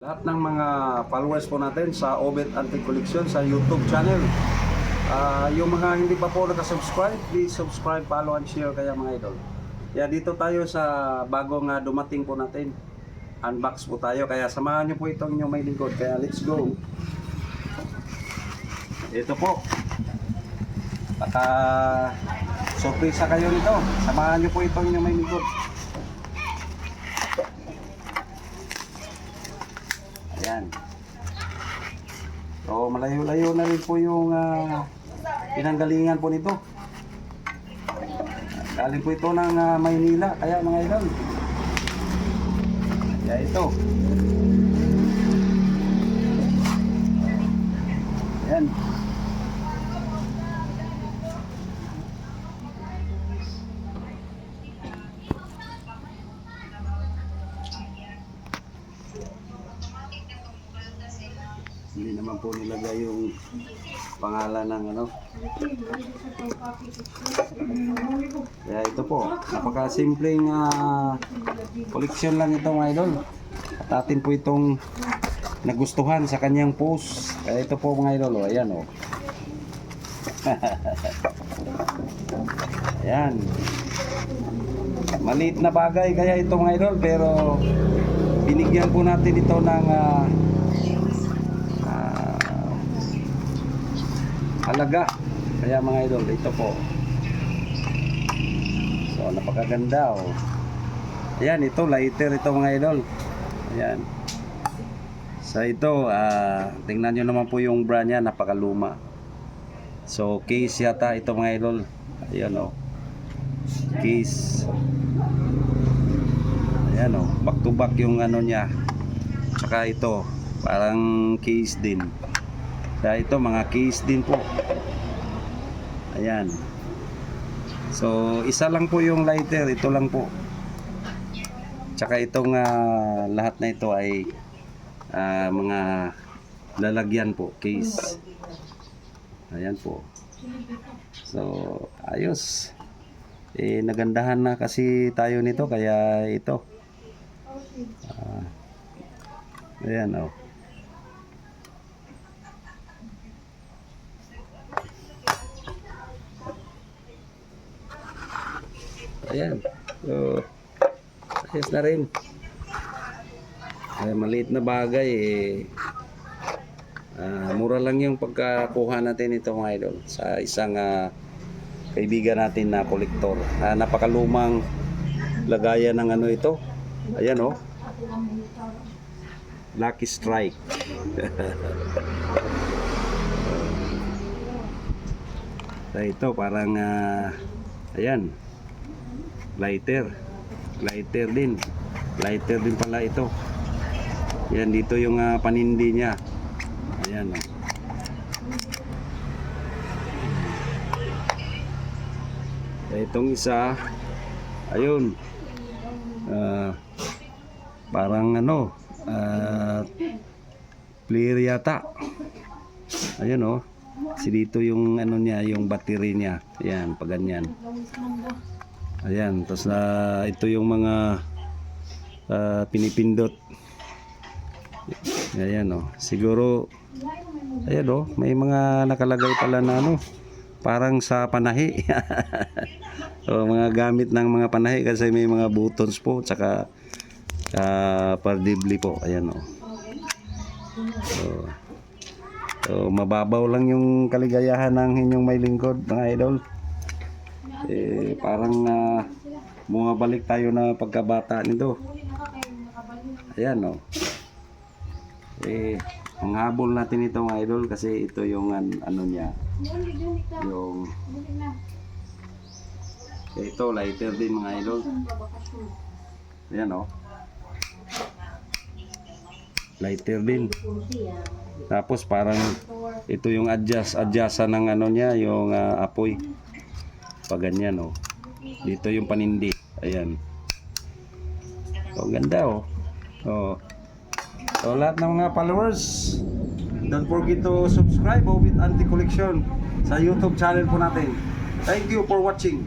Lahat ng mga followers po natin sa Obet Antique Collection sa YouTube channel. Yung mga hindi pa po nakasubscribe, please subscribe, follow, and share kaya mga idol. Kaya dito tayo sa bagong dumating po natin. Unbox po tayo, kaya samahan niyo po itong inyong may lingkod. Kaya let's go. Ito po. Baka sorpresa kayo nito. Samahan niyo po itong inyong may lingkod. Ayan. So malayo-layo na rin po yung pinanggalingan po nito. Galing po ito ng Maynila, kaya mga idol. Kaya ito. Ayan. Hindi naman po nilagay yung pangalan ng ano. Kaya ito po, napakasimpleng collection lang ito mga idol. At atin po itong nagustuhan sa kanyang post. Kaya ito po mga idol, ayan o. Ayan. Maliit na bagay kaya ito mga idol, pero binigyan po natin ito ng halaga. Kaya mga idol, ito po. So napakaganda oh. Ayan, ito lighter ito mga idol. Ayan. So ito, tingnan nyo naman po yung brand niya, napakaluma. So case yata ito mga idol. Ayan oh. Case. Ayan oh, back to back yung ano niya. Tsaka ito, parang case din. Kaya ito mga case din po. Ayan. So isa lang po yung lighter, ito lang po. Tsaka itong lahat na ito ay mga lalagyan po, case. Ayan po. So ayos. Nagandahan na kasi tayo nito, kaya ito. Ayan oh. Ayan. So ayos na rin. Maliit na bagay mura lang yung pagkakuha natin ito mga idol sa isang kaibigan natin na kolektor. Napakalumang lagayan ng ano ito. Ayan oh. Lucky Strike. So ito parang ayan. Lighter din pala ito. Yan dito yung panindi niya. Ayan oh. Itong isa ayun, parang ano, clear yata. Ayan oh, kasi dito yung ano niya, yung battery niya. Ayan, pag ganyan. Ayan, tapos ito yung mga pinipindot. Ayan oh, siguro ayan oh, may mga nakalagay pala na ano, parang sa panahi. O mga gamit ng mga panahi kasi may mga buttons po, tsaka pardibli po. Ayan oh. So mababaw lang yung kaligayahan ng inyong may lingkod mga idol. Parang bumabalik tayo na pagkabata nito. Ayan oh. Ang habol natin ito mga idol kasi ito yung ano niya, yung ito lighter din mga idol. Ayan oh, lighter din. Tapos parang ito yung adjustan ng ano niya, yung apoy pag ganyan oh. Dito yung panindi. Ayan. So ganda oh. So lahat ng mga followers, don't forget to subscribe Obet Antique Collection sa YouTube channel po natin. Thank you for watching.